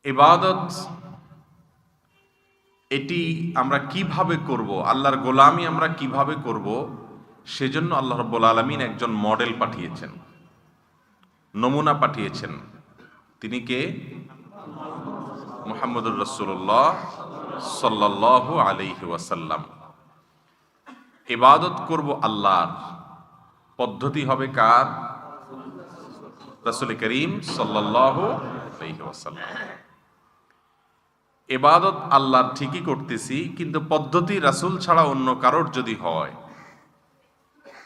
ইবাদত এটি আমরা কিভাবে করব, আল্লাহর গোলামি আমরা কিভাবে করব, সেজন্য আল্লাহ রাব্বুল আলামিন একজন মডেল পাঠিয়েছেন, নমুনা পাঠিয়েছেন। তিনি কে? মুহাম্মদুর রাসূলুল্লাহ সাল্লাল্লাহু আলাইহি ওয়াসাল্লাম। ইবাদত করব আল্লাহর, পদ্ধতি হবে কার? রাসূল করিম সাল্লাল্লাহু আলাইহি ওয়াসাল্লাম। ইবাদত আল্লাহর ঠিকই করতেছি, কিন্তু পদ্ধতি রাসূল ছাড়া অন্য কারোর যদি হয়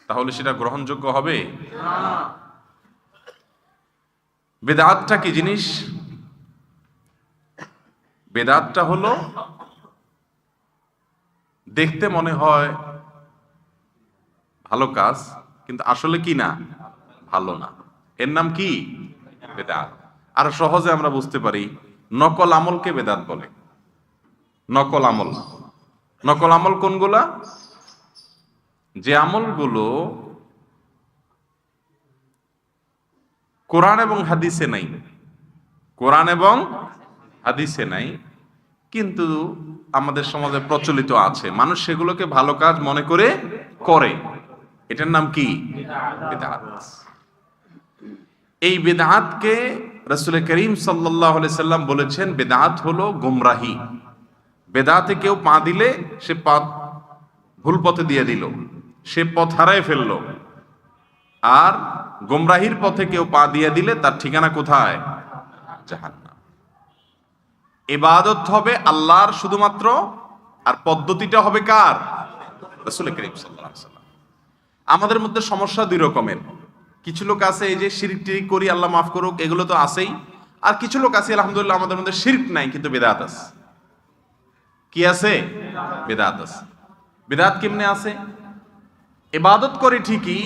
তাহলে সেটা গ্রহণযোগ্য হবে না। বেদাতটা কি জিনিস? বেদাতটা হলো দেখতে মনে হয় ভালো কাজ, কিন্তু আসলে কি না, ভালো না। এর নাম কি? বেদাত। আর সহজে আমরা বুঝতে পারি, নকল আমলকে বেদাত বলে। নকল আমল, নকল আমল কোনগুলা? যে আমলগুলো কোরআন এবং হাদিসে নাই, কোরআন এবং হাদিসে নাই, কিন্তু আমাদের সমাজে প্রচলিত আছে, মানুষ সেগুলোকে ভালো কাজ মনে করে করে। এটার নাম কি? বেদাত। এই বেদাতকে রাসূল করিম সাল্লাল্লাহু আলাইহি সাল্লাম বলেছেন, বেদাত হলো গুমরাহি। বেদাতে কেউ পা দিলে সে পা ভুল পথে দিয়ে দিল, সে পথ হারায় ফেলল। আর গুমরাহির পথে কেউ পা দিয়ে দিলে তার ঠিকানা কোথায়? জাহান্নাম। ইবাদত হবে আল্লাহর শুধুমাত্র, আর পদ্ধতিটা হবে কার? রাসূল করিম সাল্লাল্লাহু আলাইহি সাল্লাম। আমাদের মধ্যে সমস্যা দুই রকমের। কিছু লোক আছে এই যে শিরক টিরিক করি, আল্লাহ মাফ করুক, এগুলো তো আছেই। আর কিছু লোক আছে আলহামদুলিল্লাহ আমাদের মধ্যে শিরক নাই কিন্তু বেদাত আছে। কি আছে? বেদাত আছে। বেদাত কেমনে আছে? ইবাদত করে ঠিকই,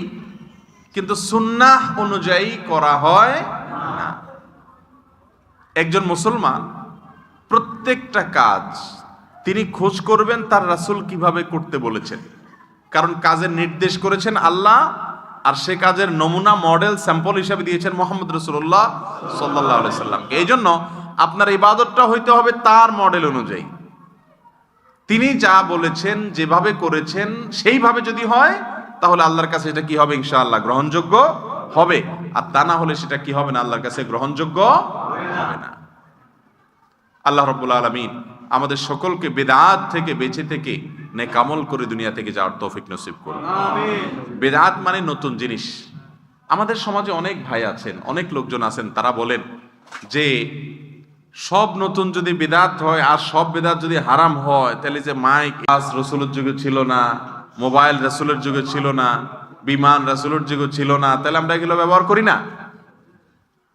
কিন্তু সুন্নাহ অনুযায়ী করা হয় না। একজন মুসলমান প্রত্যেকটা কাজ তিনি খোঁজ করবেন তার রাসূল কিভাবে করতে বলেছেন, কারণ কাজের নির্দেশ করেছেন আল্লাহ, আর সে কাজের নমুনা মডেল স্যাম্পল হিসাবে দিয়েছেন মুহাম্মদ রাসূলুল্লাহ সাল্লাল্লাহু আলাইহি সাল্লাম। এই জন্য আপনার ইবাদতটা হইতে হবে তার মডেল অনুযায়ী। তিনি যা বলেছেন, যেভাবে করেছেন, সেইভাবে যদি হয় তাহলে আল্লাহর কাছে এটা কি হবে? ইনশাআল্লাহ গ্রহণযোগ্য হবে। আর তা না হলে সেটা কি হবে না? আল্লাহর কাছে গ্রহণযোগ্য হবে না। আল্লাহ রাব্বুল আলামিন আমাদের সকলকে বেদাত থেকে বেঁচে থেকে নেক আমল করে দুনিয়া থেকে যাওয়ার তৌফিক নসিব করুন। আমিন। বেদাত মানে নতুন জিনিস। আমাদের সমাজে অনেক ভাই আছেন, অনেক লোকজন আছেন, তারা বলেন যে সব নতুন যদি বেদাত হয় আর সব বেদাত যদি হারাম হয়, তাহলে যে মাইক রাসূলের যুগে ছিল না, মোবাইল রাসূলের যুগে ছিল না, বিমান রাসূলের যুগে ছিল না, তাহলে আমরা এগুলো ব্যবহার করি না।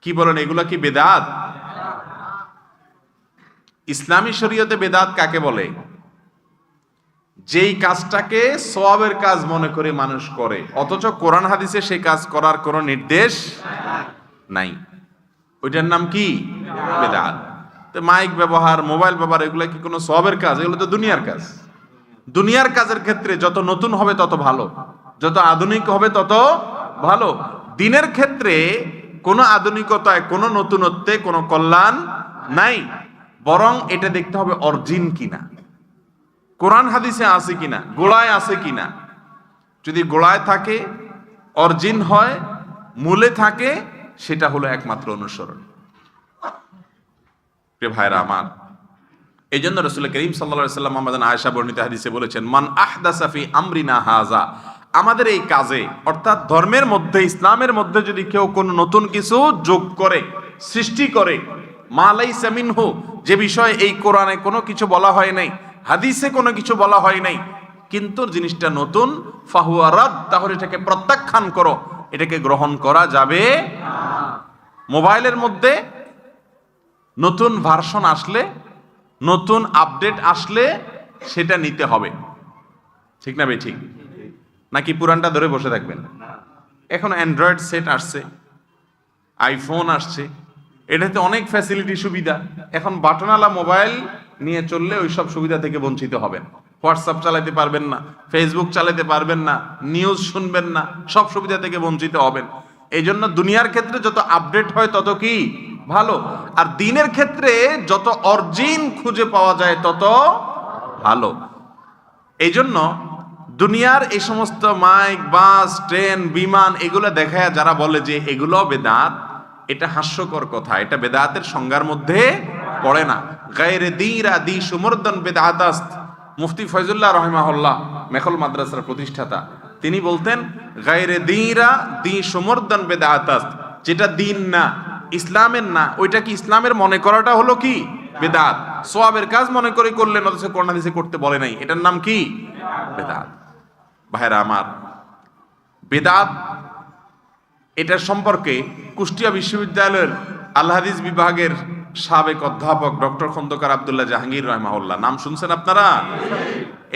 কি বলেন, এগুলা কি বেদাত? ইসলামী শরীয়তে বেদাত কাকে বলে? যেই কাজটাকে সওয়াবের কাজ মনে করে মানুষ করে, অথচ কোরআন হাদিসে সেই কাজ করার কোনো নির্দেশ নাই, ওইটার নাম কি? বেদাত। তো মাইক ব্যবহার, মোবাইল ব্যবহার, এগুলো কি কোনো সওয়াবের কাজ? এগুলো তো দুনিয়ার কাজ। দুনিয়ার কাজের ক্ষেত্রে যত নতুন হবে তত ভালো, যত আধুনিক হবে তত ভালো। দিনের ক্ষেত্রে কোনো আধুনিকতায়, কোনো নতুনত্বে কোনো কল্যাণ নাই, বরং এটা দেখতে হবে অরিজিন কিনা, কোরআন হাদিসে আছে কিনা, গোড়ায় আছে কিনা। যদি গোড়ায় থাকে, অরিজিন হয়, মূলে থাকে, সেটা হলো একমাত্র অনুসরণ। প্রিয় ভাইরা আমার, এই জন্য রাসূল করিম সাল্লাল্লাহু আলাইহি সাল্লাম আমাদের আয়েশা বর্ণিত হাদিসে বলেছেন, মান আহদাসা ফি আমরিনা হাযা, আমাদের এই কাজে, অর্থাৎ ধর্মের মধ্যে, ইসলামের মধ্যে যদি কেউ কোনো নতুন কিছু যোগ করে, সৃষ্টি করে, মা লাইসা মিনহু, যে বিষয়ে এই কোরআনে কোনো কিছু বলা হয় নাই, হাদিসে কোনো কিছু বলা হয় নাই, কিন্তু জিনিসটা নতুন, ফাহুয়া রাদ, তাহলে এটাকে প্রত্যাখ্যান করো, এটাকে গ্রহণ করা যাবে না। মোবাইলের মধ্যে নতুন ভার্সন আসলে, নতুন আপডেট আসলে সেটা নিতে হবে, ঠিক না ভাই? ঠিক নাকি পুরানটা ধরে বসে থাকবেন? এখন অ্যান্ড্রয়েড সেট আসছে, আইফোন আসছে, এটাতে অনেক ফ্যাসিলিটি, সুবিধা। এখন বাটনওয়ালা মোবাইল নিয়ে চললে ওই সব সুবিধা থেকে বঞ্চিত হবেন। হোয়াটসঅ্যাপ চালাতে পারবেন না, ফেসবুক চালাতে পারবেন না, নিউজ শুনবেন না, সব সুবিধা থেকে বঞ্চিত হবেন। এই জন্য দুনিয়ার ক্ষেত্রে যত আপডেট হয় তত কি ভালো। আর দিনের ক্ষেত্রে যত অর্জিন খুঁজে পাওয়া যায় তত ভালো। এই জন্য দুনিয়ার এই সমস্ত মাইক, বাস, ট্রেন, বিমান এগুলো দেখায় যারা বলে যে এগুলো বেদাত, এটা হাস্যকর কথা, এটা বেদাতের সংজ্ঞার মধ্যে পড়ে না। গায়রে দিরা দি সুমর্দন বেদাতাস্ত। মুফতি ফয়জুল্লাহ রহিমাহুল্লাহ, মেখল মাদ্রাসার প্রতিষ্ঠাতা, তিনি বলতেন গায়রে দিরা দি সুমর্দন বেদাতাস্ত, যেটা দিন না, ইসলামের না, ওইটা কি ইসলামের মনে করাটা হলো কি বেদাত। সোয়াবের কাজ মনে করে করলেন, অথচ কোরআন হাদিসে করতে বলে নাই, এটার নাম কি বেদাত। ভাইরা আমার, বেদাত এটার সম্পর্কে কুষ্টিয়া বিশ্ববিদ্যালয়ের আল হাদিস বিভাগের সাবেক অধ্যাপক ডক্টর খন্দকার আব্দুল্লাহ জাহাঙ্গীর রহমাহুল্লাহ, নাম শুনছেন আপনারা?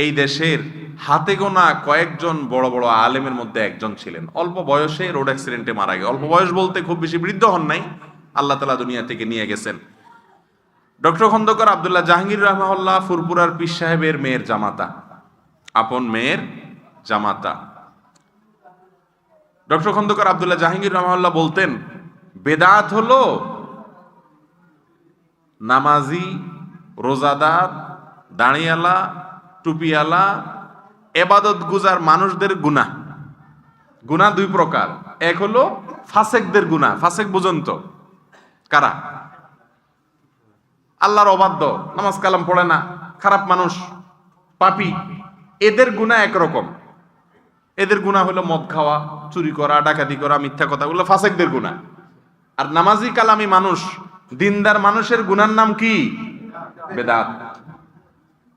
এই দেশের হাতে গোনা কয়েকজন বড় বড় আলেমের মধ্যে একজন ছিলেন। অল্প বয়সে রোড অ্যাক্সিডেন্টে মারা গেছে। অল্প বয়স বলতে খুব বেশি বৃদ্ধ হন নাই, আল্লাহ তাআলা দুনিয়া থেকে নিয়ে গেছেন। ডক্টর খন্দকার আব্দুল্লাহ জাহাঙ্গীর রহমাহুল্লাহ ফুরপুরার পীর সাহেবের মেয়ের জামাতা, আপন মেয়ের জামাতা। ডক্টর খন্দকার আব্দুল্লাহ জাহাঙ্গীর রহমাহুল্লাহ বলতেন, বেদাত হলো নামাজি, রোজাদার, দাঁড়িয়ালা, টুপিয়ালা, এবাদত গুজার মানুষদের গুনাহ। গুনাহ দুই প্রকার, এক হলো ফাসেকদের গুনাহ। ফাসেক বুঝুন তো কারা? আল্লাহর অবাধ্য, নামাজ কালাম পড়ে না, খারাপ মানুষ, পাপী, এদের গুনাহ একরকম। এদের গুনাহ হলো মদ খাওয়া, চুরি করা, ডাকাতি করা, মিথ্যা কথা, ওগুলো ফাসেকদের গুনাহ। আর নামাজি কালামি মানুষ, দিনদার মানুষের গুনার নাম কি? বেদাত।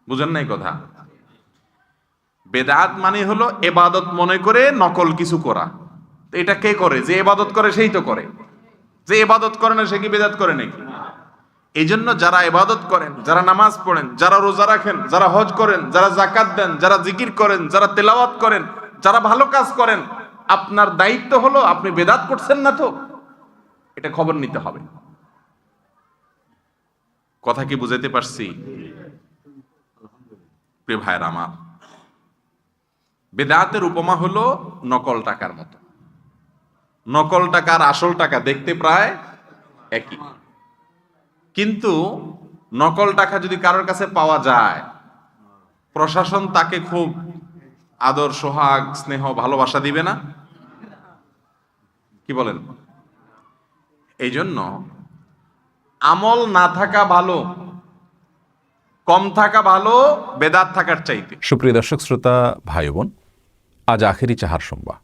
বুঝেন নাই কথা? বেদাত মানে হলো এবাদত মনে করে নকল কিছু করা। এটা কে করে? যে এবাদত করে সেই তো করে। যে এবাদত করে না সে কি বেদাত করে নাকি? এই জন্য যারা ইবাদত করেন, যারা নামাজ পড়েন, যারা রোজা রাখেন, যারা হজ করেন, যারা যাকাত দেন, যারা জিকির করেন, যারা তেলাওয়াত করেন, যারা ভালো কাজ করেন, আপনার দায়িত্ব হলো আপনি বেদাত করছেন না তো, এটা খবর নিতে হবে। কথা কি বুঝাইতে পারছি? প্রিয় ভাইরা আমার, বেদাতের উপমা হলো নকল টাকার মতো। নকল টাকার আসল টাকা দেখতে প্রায় একই, কিন্তু নকল টাকা যদি কারোর কাছে পাওয়া যায়, প্রশাসন তাকে খুব আদর, সোহাগ, স্নেহ, ভালোবাসা দিবে না? কি বলেন? এই জন্য আমল না থাকা ভালো, কম থাকা ভালো বেদাত থাকার চাইতে। সুপ্রিয় দর্শক শ্রোতা ভাই বোন, আজ আখেরি চাহার সোমবার।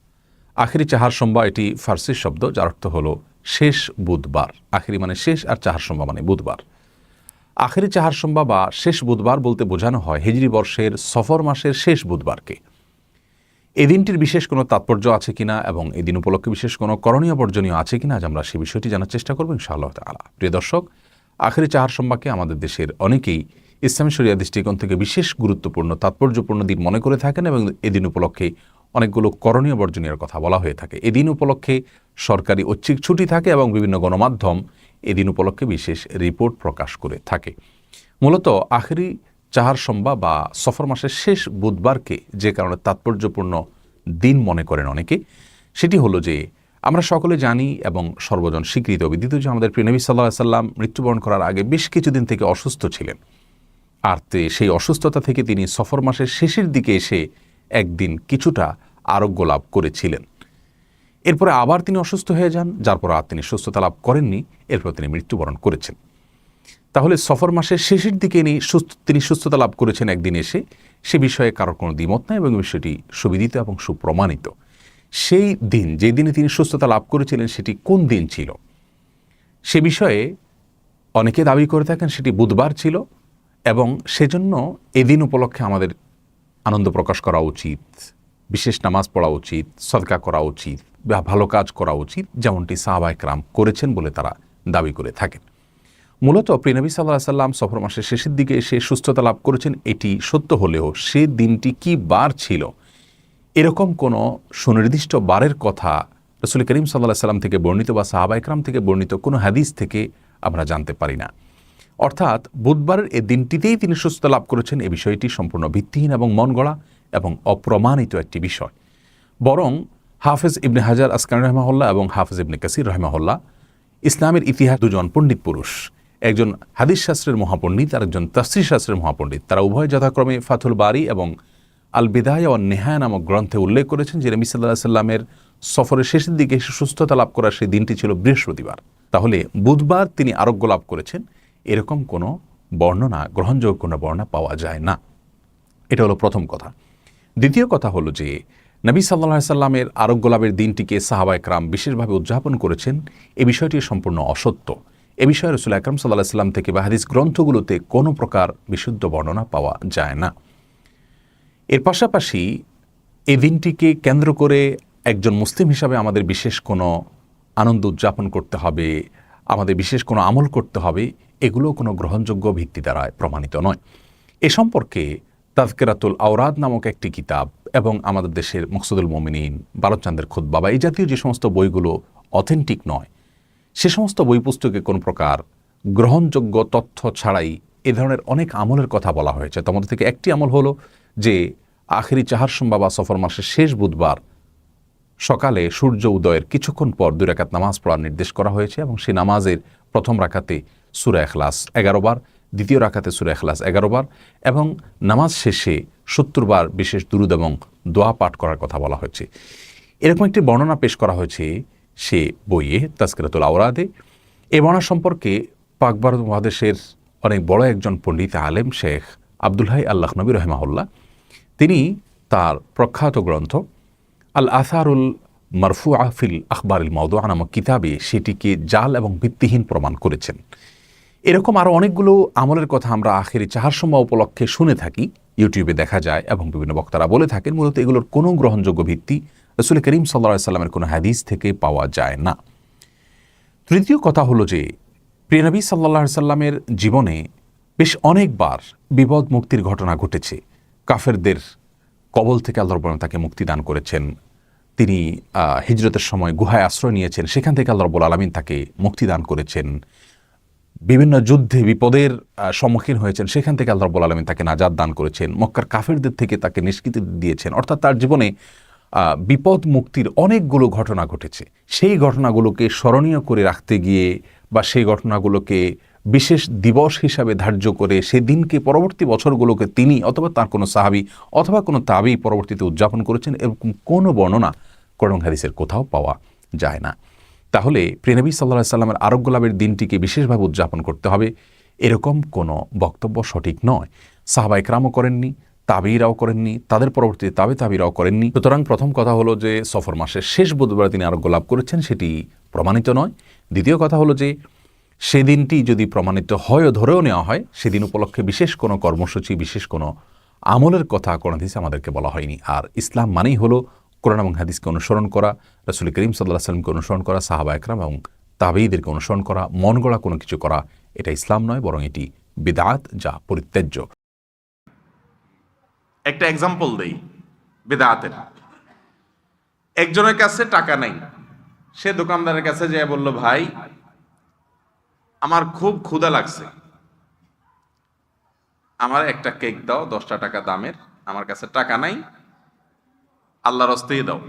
আখেরি চাহার সোমবার এটি ফার্সি শব্দ, যার অর্থ হলো শেষ বুধবার। আখেরি মানে শেষ, আর চাহার সোমবার মানে বুধবার। আখেরি চাহার সোমবার বা শেষ বুধবার বলতে বোঝানো হয় হিজরি বর্ষের সফর মাসের শেষ বুধবারকে। এই দিনটির বিশেষ কোনো তাৎপর্য আছে কিনা এবং এই দিন উপলক্ষে বিশেষ কোনো করণীয় বর্জনীয় আছে কিনা, আজ আমরা সেই বিষয়টি জানার চেষ্টা করব ইনশাআল্লাহ তাআলা। প্রিয় দর্শক, আখেরি চাহার সোমবারকে আমাদের দেশের অনেকেই ইসলামী শরিয়া দৃষ্টিকোণ থেকে বিশেষ গুরুত্বপূর্ণ, তাৎপর্যপূর্ণ দিন মনে করে থাকেন এবং এদিন উপলক্ষে অনেকগুলো করণীয় বর্জনীয় কথা বলা হয়ে থাকে। এদিন উপলক্ষে সরকারি ঐচ্ছিক ছুটি থাকে এবং বিভিন্ন গণমাধ্যম এদিন উপলক্ষে বিশেষ রিপোর্ট প্রকাশ করে থাকে। মূলত আখেরি চাহার সোমবার বা সফর মাসের শেষ বুধবারকে যে কারণে তাৎপর্যপূর্ণ দিন মনে করেন অনেকে, সেটি হলো যে আমরা সকলে জানি এবং সর্বজন স্বীকৃত বিদিত যে আমাদের প্রিয় নবী সাল্লাল্লাহু আলাইহি সাল্লাম মৃত্যুবরণ করার আগে বেশ কিছুদিন থেকে অসুস্থ ছিলেন। আর সেই অসুস্থতা থেকে তিনি সফর মাসের শেষের দিকে এসে একদিন কিছুটা আরোগ্য লাভ করেছিলেন। এরপরে আবার তিনি অসুস্থ হয়ে যান, যার পর আর তিনি সুস্থতা লাভ করেননি, এরপর তিনি মৃত্যুবরণ করেছেন। তাহলে সফর মাসের শেষের দিকে তিনি সুস্থতা লাভ করেছেন একদিন এসে, সে বিষয়ে কারোর কোনো দ্বিমত নাই এবং বিষয়টি সুবিদিত এবং সুপ্রমাণিত। সেই দিন, যে দিনে তিনি সুস্থতা লাভ করেছিলেন, সেটি কোন দিন ছিল সে বিষয়ে অনেকে দাবি করে থাকেন সেটি বুধবার ছিল এবং সেজন্য এদিন উপলক্ষে আমাদের আনন্দ প্রকাশ করা উচিত, বিশেষ নামাজ পড়া উচিত, সদকা করা উচিত বা ভালো কাজ করা উচিত, যেমনটি সাহাবায়ে কেরাম করেছেন বলে তারা দাবি করে থাকেন। মূলত প্রিয় নবী সাল্লাল্লাহু আলাইহি সাল্লাম সফর মাসের শেষের দিকে এসে সুস্থতা লাভ করেছেন, এটি সত্য হলেও সে দিনটি কি বার ছিল এরকম কোনো সুনির্দিষ্ট বারের কথা রাসূল করিম সাল্লাল্লাহু আলাইহি সাল্লাম থেকে বর্ণিত বা সাহাবায়ে কেরাম থেকে বর্ণিত কোনো হাদিস থেকে আমরা জানতে পারি না। অর্থাৎ বুধবারের এই দিনটিতেই তিনি সুস্থতা লাভ করেছেন, এই বিষয়টি সম্পূর্ণ ভিত্তিহীন এবং মন গড়া এবং অপ্রমাণিত একটি বিষয়। বরং হাফেজ ইবনে হাজার আসকালানি রাহিমাহুল্লাহ এবং হাফেজ ইবনে কাসির রাহিমাহুল্লাহ ইসলামের ইতিহাস দুজন পণ্ডিত পুরুষ, একজন হাদিস শাস্ত্রের মহাপণ্ডিত আর একজন তাফসীর শাস্ত্রের মহাপণ্ডিত, তারা উভয় যথাক্রমে ফাথুল বারি এবং আল বিদায়া ওয়ান নেহায়া নামক গ্রন্থে উল্লেখ করেছেন যে নবী সাল্লাল্লাহু আলাইহি সাল্লামের সফরের শেষের দিকে এসে সুস্থতা লাভ করার সেই দিনটি ছিল বৃহস্পতিবার। তাহলে বুধবার তিনি আরোগ্য লাভ করেছেন, এরকম কোনো বর্ণনা, গ্রহণযোগ্য কোনো বর্ণনা পাওয়া যায় না। এটা হলো প্রথম কথা। দ্বিতীয় কথা হলো যে নবী সাল্লাল্লাহু আলাইহি সাল্লামের আরোগ্য লাভের দিনটিকে সাহাবায়ে কেরাম বিশেষভাবে উদযাপন করেছেন, এ বিষয়টি সম্পূর্ণ অসত্য। এ বিষয়ে রাসূল আকরাম সাল্লাল্লাহু আলাইহি সাল্লাম থেকে বা হাদিস গ্রন্থগুলোতে কোনো প্রকার বিশুদ্ধ বর্ণনা পাওয়া যায় না। এর পাশাপাশি এই দিনটিকে কেন্দ্র করে একজন মুসলিম হিসাবে আমাদের বিশেষ কোনো আনন্দ উদযাপন করতে হবে, আমাদের বিশেষ কোনো আমল করতে হবে, এগুলো কোনো গ্রহণযোগ্য ভিত্তি দ্বারা প্রমাণিত নয়। এ সম্পর্কে তাযকিরাতুল আওরাদ নামক একটি কিতাব এবং আমাদের দেশের মকসুদুল মুমিনিন, বারোচান্দের খুতবা বা এই জাতীয় যে সমস্ত বইগুলো অথেন্টিক নয়, সে সমস্ত বই পুস্তকে কোনো প্রকার গ্রহণযোগ্য তথ্য ছাড়াই এ ধরনের অনেক আমলের কথা বলা হয়েছে। তার মধ্যে থেকে একটি আমল হলো যে আখেরি চাহার সোমবার বা সফর মাসের শেষ বুধবার সকালে সূর্য উদয়ের কিছুক্ষণ পর 2 রাকাত নামাজ পড়ার নির্দেশ করা হয়েছে এবং সেই নামাজের প্রথম রাকাতে সূরা ইখলাস 11 বার, দ্বিতীয় রাকাতে সূরা ইখলাস 11 বার এবং নামাজ শেষে 70 বার বিশেষ দুরূদ এবং দোয়া পাঠ করার কথা বলা হয়েছে। এরকম একটি বর্ণনা পেশ করা হয়েছে সে বইয়ে তাযকিরাতুল আওরাদে। এই বর্ণনা সম্পর্কে পাক ভারত মহাদেশের অনেক বড় একজন পণ্ডিত আলেম শেখ আব্দুল হাই আল লাখনবী রাহিমাহুল্লাহ, তিনি তার প্রখ্যাত গ্রন্থ আল আসারুল মারফুআ ফিল আখবারিল মাওদুআ নামক কিতাবে সেটিকে জাল এবং ভিত্তিহীন প্রমাণ করেছেন। এরকম আরও অনেকগুলো আমলের কথা আমরা আখেরি চাহার সময় উপলক্ষে শুনে থাকি, ইউটিউবে দেখা যায় এবং বিভিন্ন বক্তারা বলে থাকেন। মূলত এগুলোর কোনো গ্রহণযোগ্য ভিত্তি রাসূল করিম সাল্লাল্লাহু আলাইহি সাল্লামের কোনো হাদিস থেকে পাওয়া যায় না। তৃতীয় কথা হলো যে প্রিয় নবী সাল্লাল্লাহু আলাইহি সাল্লামের জীবনে বেশ অনেকবার বিপদ মুক্তির ঘটনা ঘটেছে। কাফেরদের কবল থেকে আল্লাহ রাব্বুল আলামিন তাকে মুক্তি দান করেছেন। তিনি হিজরতের সময় গুহায় আশ্রয় নিয়েছেন, সেখান থেকে আল্লাহ রাব্বুল আলামিন তাকে মুক্তি দান করেছেন। বিভিন্ন যুদ্ধে বিপদের সম্মুখীন হয়েছেন, সেখান থেকে আল্লাহ রাব্বুল আলামিন তাকে নাজাত দান করেছেন। মক্কার কাফেরদের থেকে তাকে নিষ্কৃতি দিয়েছেন। অর্থাৎ তার জীবনে বিপদ মুক্তির অনেকগুলো ঘটনা ঘটেছে। সেই ঘটনাগুলোকে স্মরণীয় করে রাখতে গিয়ে বা সেই ঘটনাগুলোকে বিশেষ দিবস হিসাবে ধার্য করে সেদিনকে পরবর্তী বছরগুলোকে তিনি অথবা তার কোনো সাহাবী অথবা কোনো তাবী পরবর্তীতে উদযাপন করেছেন, এরকম কোনো বর্ণনা কোরআন হাদিসের কোথাও পাওয়া যায় না। তাহলে প্রিয় নবী সাল্লাল্লাহু আলাইহি সাল্লামের আরোগ্য লাভের দিনটিকে বিশেষভাবে উদযাপন করতে হবে, এরকম কোনো বক্তব্য সঠিক নয়। সাহাবায়ে কেরামও করেননি, তাবিরাও করেননি, তাদের পরবর্তীতে তাবিরাও করেননি। সুতরাং প্রথম কথা হলো যে সফর মাসের শেষ বুধবারে তিনি আরোগ্য লাভ করেছেন, সেটি প্রমাণিত নয়। দ্বিতীয় কথা হলো যে সেদিনটি যদি প্রমাণিত হয় ও ধরেও নেওয়া হয়, সেদিন উপলক্ষে বিশেষ কোনো কর্মসূচি, বিশেষ কোনো আমলের কথা কোরআন হাদিসে আমাদেরকে বলা হয়নি। আর ইসলাম মানেই হলো কোরআন এবং হাদিসকে অনুসরণ করা, রাসূল করিম সাল্লাল্লাহু আলাইহি ওয়াসাল্লামকে অনুসরণ করা, সাহাবায়ে কেরাম এবং তাবেঈদেরকে অনুসরণ করা, মন গড়া কোনো কিছু করা, এটা ইসলাম নয়, বরং এটি বিদআত, যা পরিত্যাজ্য। একটা এক্সাম্পল দেই বিদআতের। একজনের কাছে টাকা নাই, সে দোকানদারের কাছে যেয়ে বলল, ভাই আমার খুব ক্ষুধা লাগছে, আমার একটা কেক দাও 10 টাকা দামের, আমার কাছে টাকা নাই, আল্লাহর হস্তেই দাও।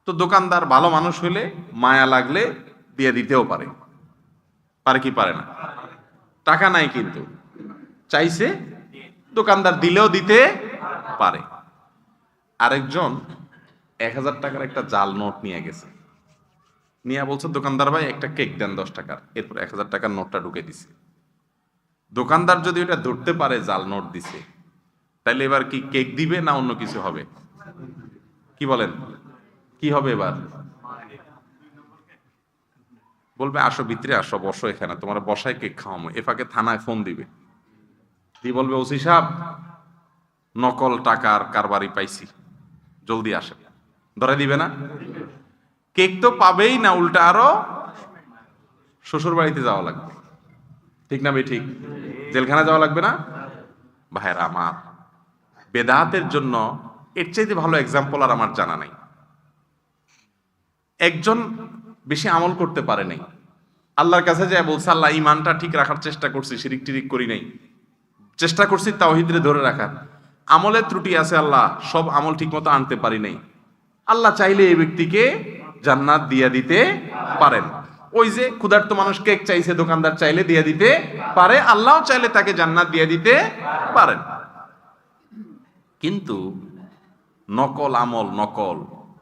তো দোকানদার ভালো মানুষ হইলে মায়া লাগলে দিয়ে দিতেও পারে, পারে কি পারে না? টাকা নাই কিন্তু চাইছে, দোকানদার দিলেও দিতে পারে। আরেকজন 1000 টাকার একটা জাল নোট নিয়ে গেছে, নিয়ে বলছে, দোকানদার ভাই একটা কেক দেন 10 টাকার। এরপর 1000 টাকার নোটটা ঢুকে দিছে। দোকানদার যদি ওটা ধরতে পারে জাল নোট দিছে, তাহলে এবার কি কেক দিবে না অন্য কিছু হবে? কি বলেন, কি হবে এবার? বলবে, আসো ভিতরে আসো, বসো এখানে, তোমার বসায় কেক খাওয়াবো। এ ফাঁকে থানায় ফোন দিবে, দিয়ে বলবে, ওসি সাহেব নকল টাকার কারবারি পাইছি, জলদি আসে। ধরে দিবে না? কেক তো পাবেই না, উল্টা আরো শ্বশুর বাড়িতে যাওয়া লাগবে। ঠিক না ভাই? ঠিক। জেলখানা যাওয়া লাগবে না? ভাইরা আমার, বেদাতের জন্য এর চাইতে ভালো এক্সাম্পল আর আমার জানা নাই। একজন বেশি আমল করতে পারে নাই, আল্লাহর কাছে যায় বলছে, আল্লাহ ইমানটা ঠিক রাখার চেষ্টা করছি, শিরিক টিরিক করি নাই, চেষ্টা করছি তাওহীদরে ধরে রাখার, আমলের ত্রুটি আছে আল্লাহ, সব আমল ঠিক মতো আনতে পারি নাই। আল্লাহ চাইলে এই ব্যক্তিকে জান্নাত দিয়ে দিতে পারেন। ওই যে ক্ষুধার্ত মানুষ কেক চাইছে, দোকানদার চাইলে দিয়ে দিতে পারে, আল্লাহ চাইলে তাকে জান্নাত দিয়ে দিতে পারেন। কিন্তু নকল আমল, নকল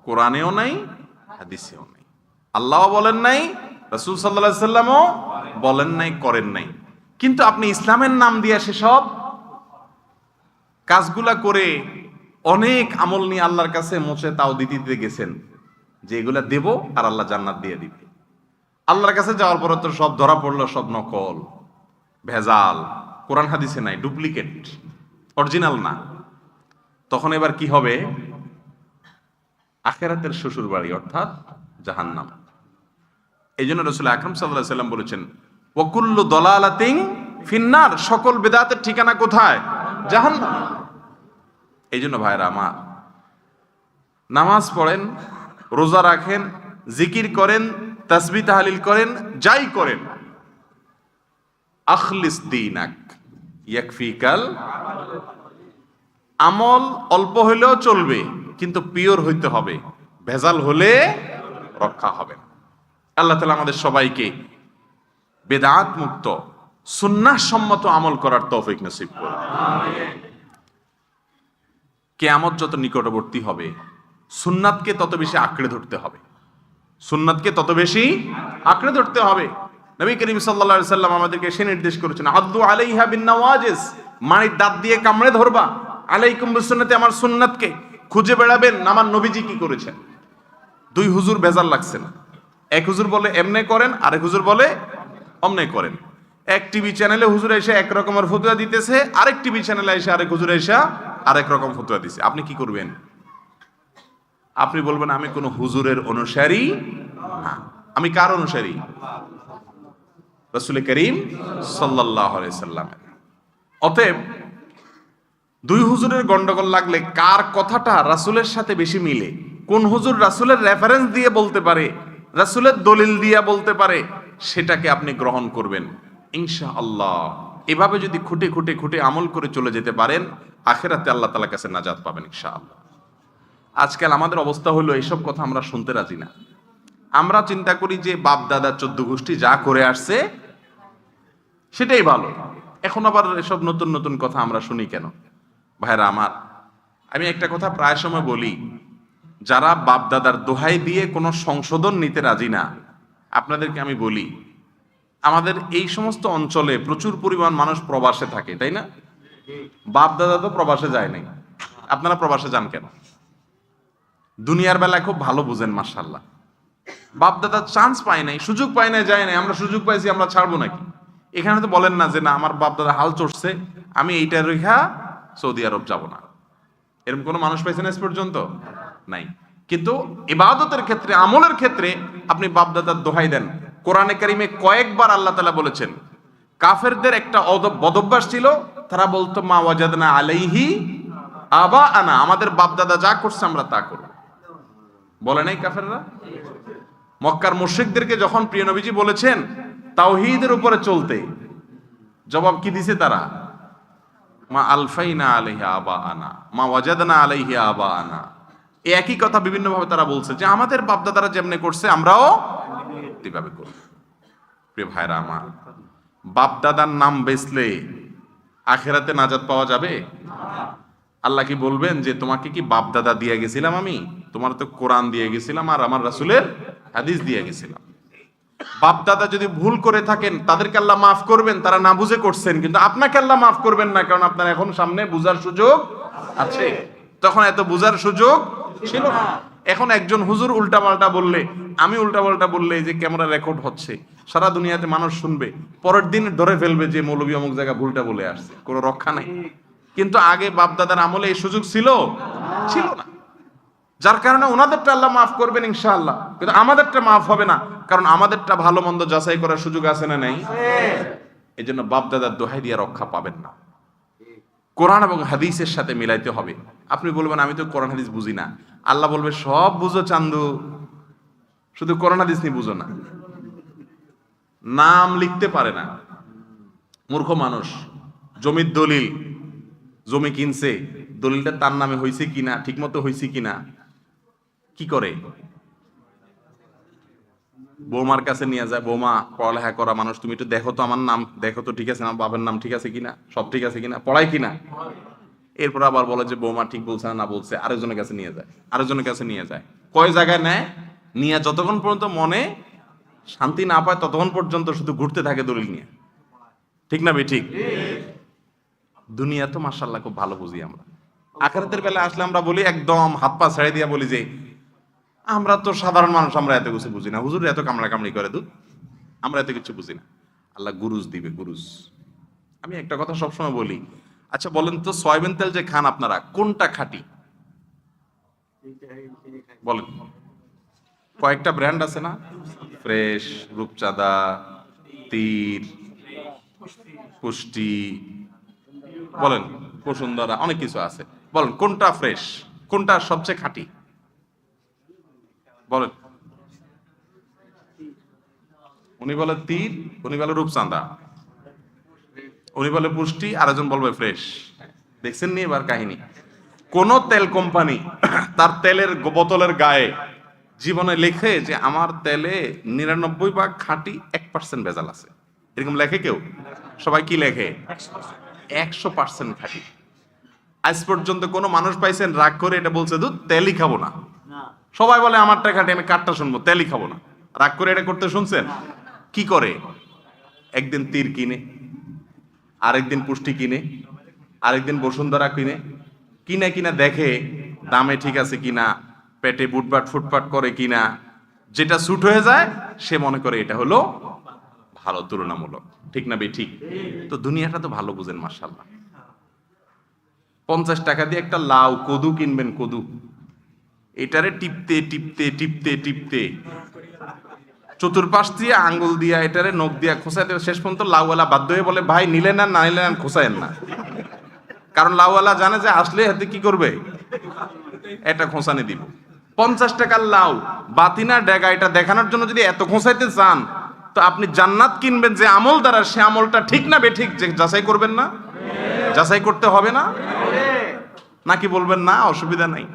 কোরআনেও নাই, হাদিসেও নাই, আল্লাহ বলেন নাই, রাসূল সাল্লাল্লাহু আলাইহি সাল্লামও বলেন নাই, করেন নাই। কিন্তু আপনি ইসলামের নাম দিয়ে সেসব কাজগুলা করে অনেক আমল নিয়ে আল্লাহর কাছে মোচে তাও দিতে গেছেন যে এগুলা দেব আর আল্লাহ জান্নাত দিয়ে দিবে। আল্লাহর কাছে যাওয়ার পরে তো সব ধরা পড়লো, সব নকল, ভেজাল, কোরআন হাদিসে নাই, ডুপ্লিকেট, অরিজিনাল না। তখন এবার কি হবে? আখিরাতের শ্বশুর বাড়ি অর্থাৎ জাহান্নাম। এই জন্য রাসূল আকরাম সাল্লাল্লাহু আলাইহি সাল্লাম বলেছেন, ওয়াকুল্লু দালালাতিন ফিন্নার, সকল বিদআতের ঠিকানা কোথায়? জাহান্নাম। এই জন্য ভাইরা আমার, নামাজ পড়েন, রোজা রাখেন, জিকির করেন, তাসবিহ তাহলিল করেন, যাই করেন, আখলিস দীনাক ইয়াকফিকাল, আমল অল্প হইলেও চলবে কিন্তু পিওর হইতে হবে, ভেজাল হলে রক্ষা হবে না। আল্লাহ তাআলা আমাদের সবাইকে বেদাত মুক্ত সুন্নাহ সম্মত আমল করার তৌফিক নসিব করুন। কিয়ামত যত নিকটবর্তী হবে, সুন্নাতকে তত বেশি আঁকড়ে ধরতে হবে, সুন্নাতকে তত বেশি আঁকড়ে ধরতে হবে। নবী করিম সাল্লাল্লাহু আলাইহি সাল্লাম আমাদেরকে সে নির্দেশ করেছেন, আদ্দু আলাইহা বিন নওয়াজিস, মানির দাঁত দিয়ে কামড়ে ধরবা, আলাইকুম বিসুন্নতি, আমার সুন্নাতকে খুঁজে বেড়াবেন আমার নবীজি কি করেছেন। দুই হুজুর ভেজাল লাগছে না, এক হুজুর বলে এমনে করেন, আরেক হুজুর বলে অমনে করেন। এক টিভি চ্যানেলে হুজুর এসে এক রকমের ফতোয়া দিতেছে, আরেক টিভি চ্যানেলে এসে আরেক হুজুর এসে আরেক রকম ফতোয়া দিছে। আপনি কি করবেন? আপনি বলবেন আমি কোন হুজুরের অনুসারী না, আমি কার অনুসারী? রাসূল করিম সাল্লাল্লাহু আলাইহি সাল্লাম। অতএব দুই হুজুরের গন্ডগোল লাগলে কার কথাটা রাসূলের সাথে বেশি মিলে, কোন হুজুর রাসূলের রেফারেন্স দিয়ে বলতে পারে, রাসূলের দলিল দিয়ে বলতে পারে, সেটাকে আপনি গ্রহণ করবেন ইনশাআল্লাহ। এভাবে যদি খুঁটে খুঁটে খুঁটে আমল করে চলে যেতে পারেন, আখিরাতে আল্লাহ তাআলার কাছে নাজাত পাবেন ইনশাআল্লাহ। আজকাল আমাদের অবস্থা হলো এইসব কথা আমরা শুনতে রাজি না। আমরা চিন্তা করি যে বাপ দাদা 14 গোষ্ঠী যা করে আসছে সেটাই ভালো, এখন আবার এসব নতুন নতুন কথা আমরা শুনি কেন? ভাইরা আমার, আমি একটা কথা প্রায় সময় বলি, যারা বাপ দাদার দোহাই দিয়ে কোনো সংশোধন নিতে রাজি না, আপনাদেরকে আমি বলি, আমাদের এই সমস্ত অঞ্চলে প্রচুর পরিমাণ মানুষ প্রবাসে থাকে, তাই না? বাপ দাদা তো প্রবাসে যায় নাই, আপনারা প্রবাসে যান কেন? দুনিয়ার বেলায় খুব ভালো বুঝেন মাশাআল্লাহ। বাপ দাদা চান্স পায় নাই, সুযোগ পায় নাই, যায় নাই, আমরা সুযোগ পাইছি, আমরা ছাড়বো নাকি? এখানে তো বলেন না যে না আমার বাপ দাদা হাল চড়ছে, আমি এইটা রেখা সৌদি আরব যাব না, এরকম কোনো মানুষ পাইছেন আজ পর্যন্ত? নাই। কিন্তু ইবাদতের ক্ষেত্রে, আমলের ক্ষেত্রে আপনি বাপ দাদার দোহাই দেন। কোরআনে কারিমে কয়েকবার আল্লাহ তাআলা বলেছেন, কাফেরদের একটা বদভ্যাস ছিল, তারা বলতো মা ওয়াজাদনা আলাইহি আবা আনা, আমাদের বাপ দাদা যা করছে আমরা তা করব। বলে নাই কাফেররা? মক্কার মুশরিকদেরকে যখন প্রিয় নবীজি বলেছেন তাওহীদের উপরে চলতে, জবাব কি দিছে তারা? মা আলফাইনা আলাইহি আবা আনা, মা ওয়াজাদনা আলাইহি আবা আনা। এই একই কথা বিভিন্ন ভাবে তারা বলছে যে আমাদের বাপ দাদারা যেমনে করছে আমরাও এইভাবে করব। প্রিয় ভাইরা আমার, বাপ দাদার নাম বেচলে আখিরাতে নাজাত পাওয়া যাবে? আল্লাহ কি বলবেন যে তোমাকে কি বাপ দাদা দিয়ে গেছিলাম আমি? তোমার তো কোরআন দিয়ে গেছিলাম আর আমার রাসূলের হাদিস দিয়ে গেছিলাম। বাপ দাদা যদি ভুল করে থাকেন তাদেরকে আল্লাহ মাফ করবেন, তারা না বুঝে করছেন, কিন্তু আপনাকে আল্লাহ মাফ করবেন না, কারণ আপনার এখন সামনে বুঝার সুযোগ আছে। তখন এত বুঝার সুযোগ ছিল না। এখন একজন হুজুর উল্টাপাল্টা বললে, আমি উল্টাপাল্টা বললে, এই যে ক্যামেরা রেকর্ড হচ্ছে, সারা দুনিয়াতে মানুষ শুনবে, পরের দিন ধরে ফেলবে যে মৌলবী অমুক জায়গা ভুলটা বলে আসছে, কোনো রক্ষা নাই। কিন্তু আগে বাপ দাদার আমলে এই সুযোগ ছিল না, যার কারণে ওনাদেরটা আল্লাহ মাফ করবেন ইনশাআল্লাহ, কিন্তু আমাদেরটা মাফ হবে না, কারণ আমাদেরটা ভালো মন্দ যাচাই করার সুযোগ আছে না নাই? এই জন্য বাপ দাদার দোহাই দিয়ে রক্ষা পাবেন না, কোরআন এবং হাদিসের সাথে মিলাইতে হবে। আপনি বলবেন আমি তো কোরআন হাদিস বুঝি না, আল্লাহ বলবে সব বুঝো চান্দু, শুধু কোরআন হাদিস নিয়ে বুঝো না। নাম লিখতে পারে না মূর্খ মানুষ, জমির দলিল, জমি কিনছে, দলিলটা তার নামে হয়েছে কিনা, ঠিক মতো হয়েছে কিনা, কি করে? বৌমার কাছে নিয়ে যায়, বৌমা পড়ালেখা করা মানুষ, তুমি একটু দেখো তো আমার নাম, দেখো তো ঠিক আছে, আমার বাবার নাম ঠিক আছে কিনা, সব ঠিক আছে কিনা, পড়ায় কিনা। এরপর আবার বলে যে বৌমা ঠিক বলছে না বলছে, আরেকজনের কাছে নিয়ে যায়, আরেকজনের কাছে নিয়ে যায়। কয় জায়গায় নেয়, নিয়ে যতক্ষণ পর্যন্ত মনে শান্তি না পায় ততক্ষণ পর্যন্ত শুধু ঘুরতে থাকে দলিল নিয়ে। ঠিক না ভাই? ঠিক। দুনিয়া তো মাশাআল্লাহ খুব ভালো বুঝি আমরা। আখিরাতের বেলা আসলে আমরা বলি একদম হাত পা ছেড়ে দিয়ে বলি যে আমরা তো সাধারণ মানুষ, আমরা এত কিছু বুঝি না, হুজুর এত কামড়া কামড়ি করে দুধ, আমরা এত কিছু বুঝি না। আল্লাহ গুরুজ দিবে, গুরুজ। আমি একটা কথা সবসময় বলি, আচ্ছা বলেন তো সয়াবিন তেল যে খান আপনারা, কোনটা খাঁটি বলেন? কয়েকটা ব্র্যান্ড আছে না, ফ্রেশ, রূপচাঁদা, তীর, পুষ্টি, বলেন বসুন্ধরা, অনেক কিছু আছে। বলেন কোনটা ফ্রেশ, কোনটা সবচেয়ে খাঁটি বলেন? উনি বলে তীর, উনি বলে রূপচাঁদা, উনি বলে পুষ্টি, আরেকজন বলবে ফ্রেশ। দেখছেন নি এবার কাহিনী? কোন তেল কোম্পানি তার তেলের বোতলের গায়ে জীবনে লেখে যে আমার তেলে 99 খাঁটি, 1% ভেজাল আছে, এরকম লেখে কেউ? সবাই কি লেখে? 100% খাঁটি। আজ পর্যন্ত কোনো মানুষ পাইছেন রাগ করে এটা বলছে দুধ তেলই খাবো না? সবাই বলে আমারটা খাঁটি, আমি কাঠটা শুনবো, তেলই খাবো না। রাগ করে এটা করতে শুনছেন? কি করে? একদিন তীর কিনে, আরেকদিন পুষ্টি কিনে, আরেকদিন বসুন্ধরা কিনে, কিনে কিনা দেখে দামে ঠিক আছে কিনা, পেটে বুটবাট ফুটপাট করে কিনা, যেটা স্যুট হয়ে যায় সে মনে করে এটা হলো ভালো, তুলনামূলক। ঠিক না বে? ঠিক। তো দুনিয়াটা তো ভালো বুঝেন মাশাআল্লাহ। 50 টাকা দিয়ে একটা লাউ কদু কিনবেন, কদু, এটারে টিপতে টিপতে টিপতে টিপতে চতুর্পাশ দিয়ে আঙ্গুল দিয়া এটারে নখ দিয়া খোঁচাইতে শেষ পর্যন্ত লাউওয়ালা বাধ্য হয়ে বলে ভাই নিলেন না, না নিলেন না, খোঁচায়েন না। কারণ লাউওয়ালা জানে যে আসলে হাতে কি করবে, এটা খোঁচানি দিব। 50 টাকার লাউ বাতিনা ডেগা, এটা দেখানোর জন্য যদি এত খোঁচাইতে চান তো আপনি জান্নাত কিনবেন যে আমল দ্বারা, সে আমলটা ঠিক না বেঠিক যে যাচাই করবেন না? যাচাই করতে হবে না? নাকি বলবেন না অসুবিধা নাই,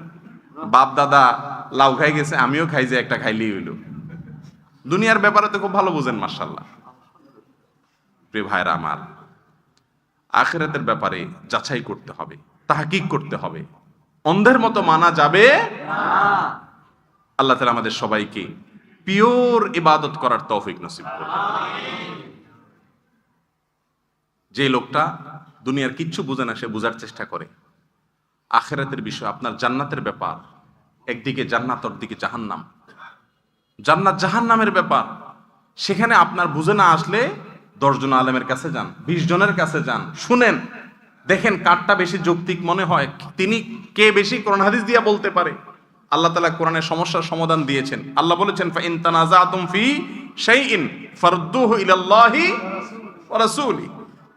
বাপ দাদা লাউ খাই গেছে, আমিও খাই, যে একটা খাইলেই হইল। দুনিয়ার ব্যাপারে তো খুব ভালো বুঝেন মাশাআল্লাহ। প্রিয় ভাইরা আমার, আখিরাতের ব্যাপারে যাচাই করতে হবে, তাহকিক করতে হবে, অন্ধের মতো মানা যাবে না। আল্লাহ তাআলা আমাদের সবাইকে পিওর ইবাদত করার তৌফিক নসিব করুন। যে লোকটা দুনিয়ার কিচ্ছু বুঝে না, সে বুঝার চেষ্টা করে আখিরাতের বিষয়, আপনার জান্নাতের ব্যাপার, একদিকে জান্নাত অন্যদিকে জাহান্নাম, জান্নাত জাহান্নামের ব্যাপার, সেখানে আপনার বুঝে না আসলে 10 জন আলেমের কাছে যান, 20 জনের কাছে যান, শুনেন, দেখেন কারটা বেশি যৌক্তিক মনে হয়, তিনি কে বেশি কোরআন হাদিস দিয়া বলতে পারে। আল্লাহ তাআলা কোরআনের সমস্যার সমাধান দিয়েছেন। আল্লাহ বলেছেন ফা ইন তানাযাতুম ফি শাইইন ফারদ্দুহু ইলাল্লাহি ওয়া রাসূলি।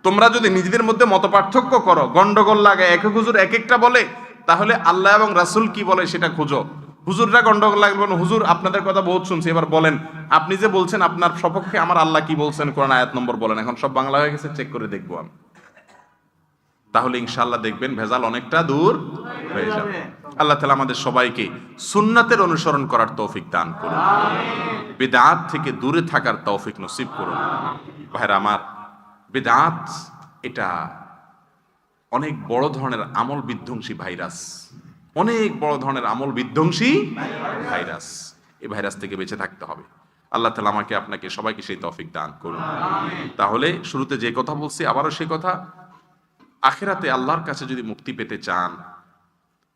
তোমরা যদি নিজেদের মধ্যে মতপার্থক্য করো, গন্ডগোল লাগে, এক এক হুজুর এক একটা বলে, তাহলে আল্লাহ এবং রাসূল কি বলে সেটা খোঁজো। হুজুররা গন্ডগোল লাগবে না, হুজুর আপনাদের কথা বহুত শুনছি, এবার বলেন আপনি যে বলছেন আপনার সপক্ষে আমার আল্লাহ কি বলছেন, কোরআন আয়াত নম্বর বলেন। এখন সব বাংলা হয়ে গেছে, চেক করে দেখবো আমি, তাহলে ইনশাআল্লাহ দেখবেন ভেজাল অনেকটা দূর হয়ে যাবে। আল্লাহ তাআলা আমাদের সবাইকে সুন্নাতের অনুসরণ করার তৌফিক দান করুন, বিদআত থেকে দূরে থাকার তৌফিক নসিব করুন। ভাইরা আমার, বিদআত এটা অনেক বড় ধরনের আমল বিধ্বংসী ভাইরাস, অনেক বড় ধরনের আমল বিধ্বংসী ভাইরাস। এই ভাইরাস থেকে বেঁচে থাকতে হবে। আল্লাহ তাআলা আমাকে আপনাকে সবাইকে সেই তৌফিক দান করুন। তাহলে শুরুতে যে কথা বলছি আবারও সেই কথা, আখিরাতে আল্লাহর কাছে যদি মুক্তি পেতে চান,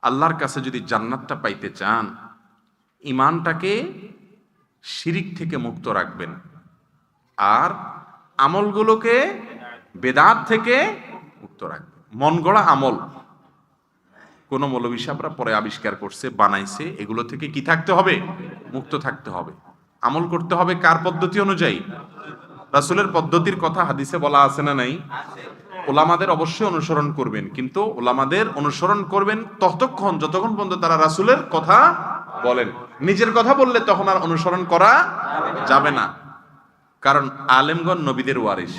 আল্লাহর কাছে যদি জান্নাতটা পাইতে চান, ঈমানটাকে শিরিক থেকে মুক্ত রাখবেন, আর আমলগুলোকে বেদাত থেকে মুক্ত রাখবেন। মন গড়া আমল কোন মৌলবী সাহেবরা পরে আবিষ্কার করছে, বানাইছে, এগুলো থেকে কি থাকতে হবে? মুক্ত থাকতে হবে। আমল করতে হবে কার পদ্ধতি অনুযায়ী? রাসূলের পদ্ধতির কথা হাদিসে বলা আছে না নাই? ওলামাদের অবশ্যই অনুসরণ করবেন, কিন্তু ওলামাদের অনুসরণ করবেন ততক্ষণ যতক্ষণ পর্যন্ত তারা রাসূলের কথা বলেন। নিজের কথা বললে তখন আর অনুসরণ করা যাবে না, কারণ আলেমগণ নবীদের ওয়ারিস।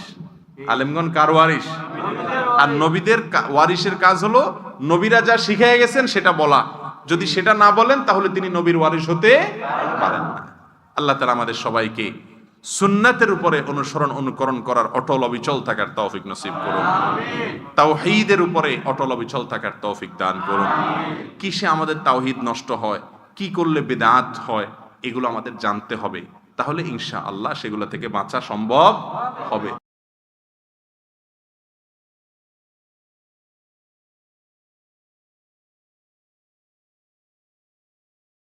আলেমগণ কার ওয়ারিস? আর নবীদের ওয়ারিসের কাজ হলো নবীরা যা শিখিয়ে গেছেন সেটা বলা। যদি সেটা না বলেন তাহলে তিনি নবীর ওয়ারিস হতে পারেন না। আল্লাহ তাআলা আমাদের সবাইকে সুন্নাতের উপরে অনুসরণ অনুকরণ করার অটল অবিচল থাকার তৌফিক নসিব করুন। তাওহীদের উপরে অটল অবিচল থাকার তৌফিক দান করুন। কিসে আমাদের তাওহীদ নষ্ট হয়, কি করলে বিদআত হয়, এগুলো আমাদের জানতে হবে। তাহলে ইনশাআল্লাহ সেগুলো থেকে বাঁচা সম্ভব হবে।